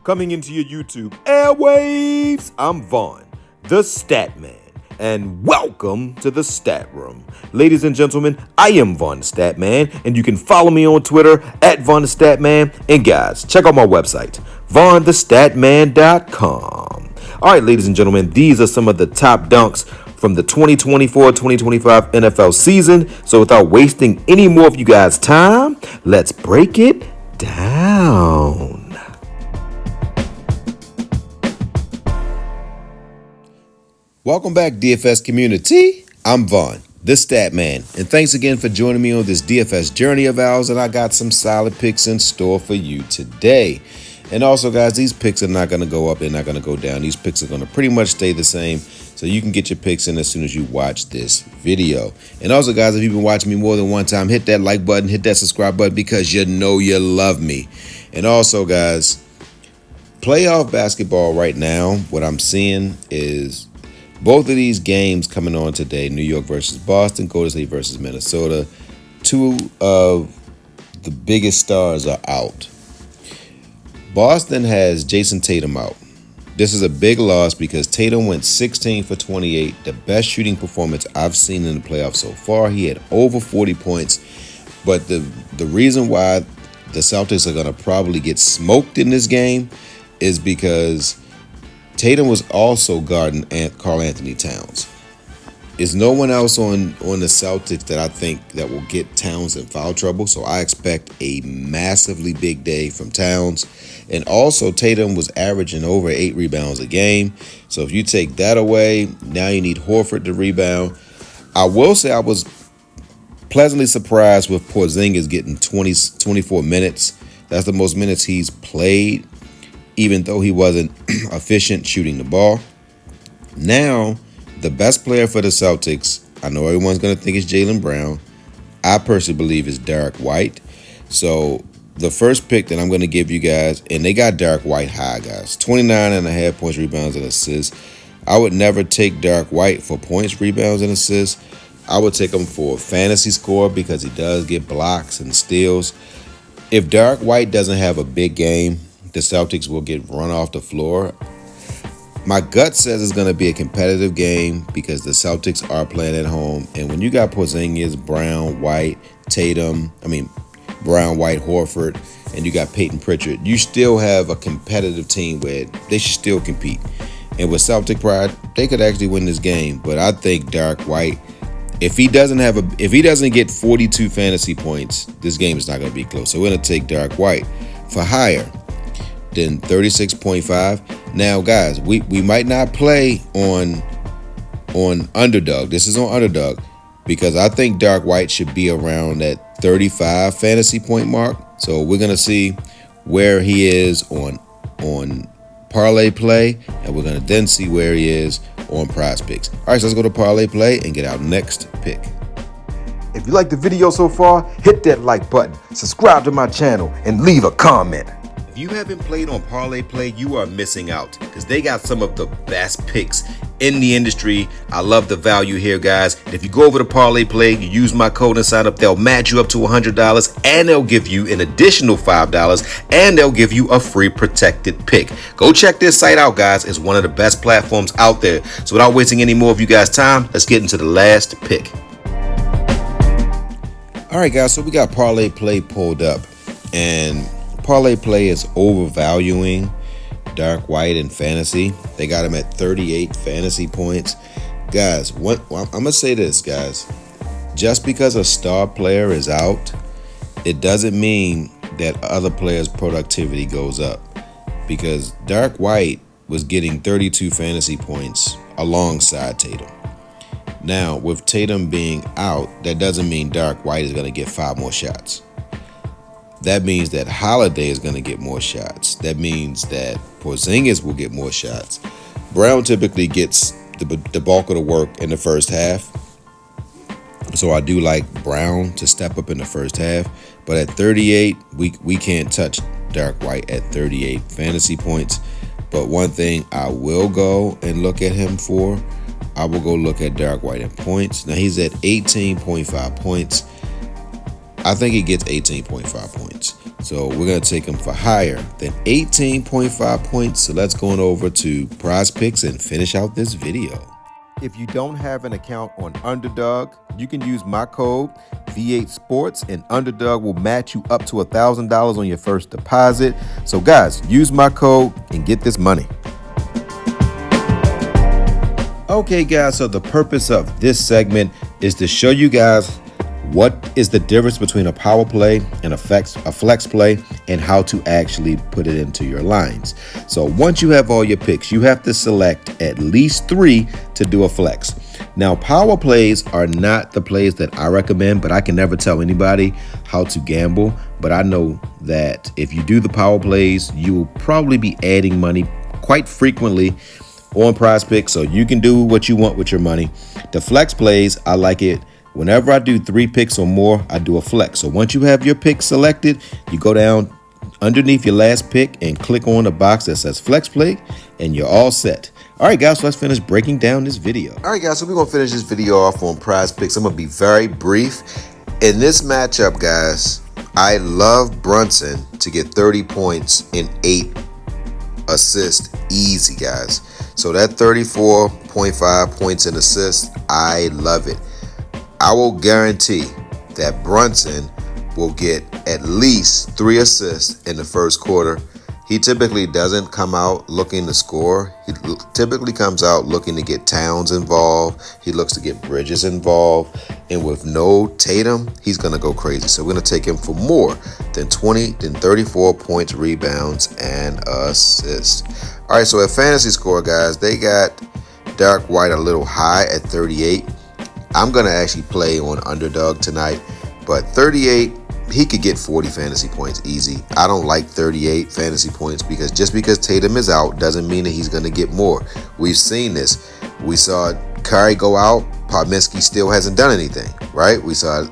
coming into your YouTube airwaves. I'm Vaughn, the Statman, and welcome to the Stat Room. Ladies and gentlemen, I am VonnTheStatman, and you can follow me on Twitter at VonnTheStatman. And guys, check out my website, VonnTheStatman.com. All right, ladies and gentlemen, these are some of the top dunks from the 2024-2025 NFL season. So without wasting any more of you guys' time, let's break it down. Welcome back, DFS community. I'm Vaughn, the Statman, and thanks again for joining me on this DFS journey of ours, and I got some solid picks in store for you today. And also, guys, these picks are not going to go up, they're not going to go down. These picks are going to pretty much stay the same, so you can get your picks in as soon as you watch this video. And also, guys, if you've been watching me more than one time, hit that like button, hit that subscribe button, because you know you love me. And also, guys, playoff basketball right now, what I'm seeing is both of these games coming on today, New York versus Boston, Golden State versus Minnesota. Two of the biggest stars are out. Boston has Jason Tatum out. This is a big loss because Tatum went 16 for 28, the best shooting performance I've seen in the playoffs so far. He had over 40 points, but the reason why the Celtics are going to probably get smoked in this game is because Tatum was also guarding Karl Anthony Towns. There's no one else on the Celtics that I think that will get Towns in foul trouble, so I expect a massively big day from Towns. And also, Tatum was averaging over 8 rebounds a game, so if you take that away, now you need Horford to rebound. I will say I was pleasantly surprised with Porzingis getting 24 minutes. That's the most minutes he's played, even though he wasn't efficient shooting the ball. Now, the best player for the Celtics, I know everyone's going to think it's Jaylen Brown. I personally believe it's Derek White. So the first pick that I'm going to give you guys, and they got Derek White high, guys. 29.5 points, rebounds, and assists. I would never take Derek White for points, rebounds, and assists. I would take him for a fantasy score because he does get blocks and steals. If Derek White doesn't have a big game, the Celtics will get run off the floor. My gut says it's going to be a competitive game because the Celtics are playing at home. And when you got Porzingis, Brown, White, Horford, and you got Peyton Pritchard, you still have a competitive team where they should still compete. And with Celtic pride, they could actually win this game. But I think Derek White, if he doesn't get 42 fantasy points, this game is not going to be close. So we're going to take Derek White for higher than 36.5. Now, guys, we might not play on Underdog. This is on Underdog because I think Derek White should be around that 35 fantasy point mark. So we're gonna see where he is on Parlayplay, and we're gonna then see where he is on Prizepicks. All right, so let's go to Parlayplay and get our next pick. If you like the video so far, hit that like button, subscribe to my channel, and leave a comment. If you haven't played on Parlayplay, you are missing out because they got some of the best picks in the industry. I love the value here, guys. And if you go over to Parlayplay, you use my code and sign up, they'll match you up to $100, and they'll give you an additional $5, and they'll give you a free protected pick. Go check this site out, guys. It's one of the best platforms out there. So without wasting any more of you guys' time, let's get into the last pick. All right, guys, so we got Parlayplay pulled up, and Parlayplay is overvaluing Derek White in fantasy. They got him at 38 fantasy points. Guys, I'm going to say this, guys. Just because a star player is out, it doesn't mean that other players' productivity goes up. Because Derek White was getting 32 fantasy points alongside Tatum. Now, with Tatum being out, that doesn't mean Derek White is going to get 5 more shots. That means that Holiday is going to get more shots. That means that Porzingis will get more shots. Brown typically gets the bulk of the work in the first half. So I do like Brown to step up in the first half. But at 38, we can't touch Derek White at 38 fantasy points. But one thing I will go and look at him for, I will go look at Derek White in points. Now he's at 18.5 points. I think he gets 18.5 points. So we're going to take him for higher than 18.5 points. So let's go on over to Prizepicks and finish out this video. If you don't have an account on Underdog, you can use my code V8 Sports and Underdog will match you up to $1,000 on your first deposit. So guys, use my code and get this money. Okay guys, so the purpose of this segment is to show you guys what is the difference between a power play and a flex play and how to actually put it into your lines. So once you have all your picks, you have to select at least 3 to do a flex. Now power plays are not the plays that I recommend, but I can never tell anybody how to gamble. But I know that if you do the power plays, you will probably be adding money quite frequently on Prizepicks, so you can do what you want with your money. The flex plays, I like it. Whenever I do 3 picks or more, I do a flex. So once you have your pick selected, you go down underneath your last pick and click on the box that says Flex Play, and you're all set. All right, guys, so let's finish breaking down this video. All right, guys, so we're going to finish this video off on Prizepicks. I'm going to be very brief. In this matchup, guys, I love Brunson to get 30 points and 8 assists easy, guys. So that 34.5 points and assists, I love it. I will guarantee that Brunson will get at least 3 assists in the first quarter. He typically doesn't come out looking to score. He typically comes out looking to get Towns involved. He looks to get Bridges involved. And with no Tatum, he's going to go crazy. So we're going to take him for more than 34 points, rebounds, and assists. All right, so at fantasy score, guys, they got Derek White a little high at 38. I'm going to actually play on Underdog tonight, but 38, he could get 40 fantasy points easy. I don't like 38 fantasy points because just because Tatum is out doesn't mean that he's going to get more. We've seen this. We saw Curry go out. Parminsky still hasn't done anything, right? We saw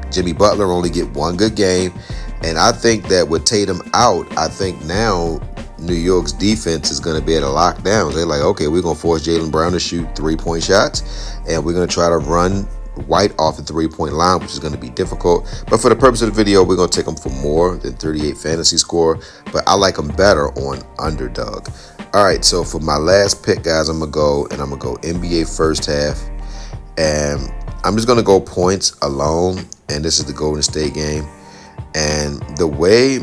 Jimmy Butler only get 1 good game. And I think that with Tatum out, I think now New York's defense is going to be at a lockdown. They're like, okay, we're going to force Jaylen Brown to shoot 3-point shots, and we're going to try to run White off the 3-point line, which is going to be difficult. But for the purpose of the video, we're going to take him for more than 38 fantasy score, but I like him better on Underdog. All right, so for my last pick, guys, I'm going to go NBA first half, and I'm just going to go points alone, and this is the Golden State game. And the way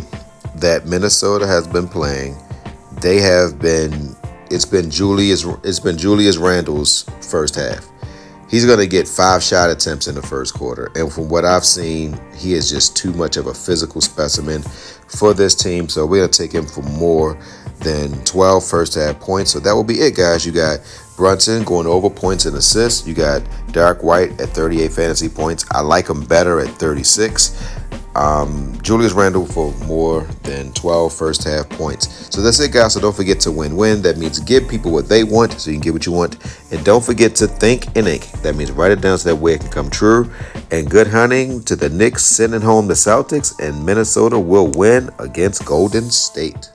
that Minnesota has been playing, it's been Julius Randle's first half. He's going to get 5 shot attempts in the first quarter. And from what I've seen, he is just too much of a physical specimen for this team. So we're going to take him for more than 12 first half points. So that will be it, guys. You got Brunson going over points and assists. You got Derek White at 38 fantasy points. I like him better at 36. Julius Randle for more than 12 first half points. So that's it, guys. So don't forget to win-win. That means give people what they want so you can get what you want. And don't forget to think and ink. That means write it down so that way it can come true. And good hunting to the Knicks sending home the Celtics, and Minnesota will win against Golden State.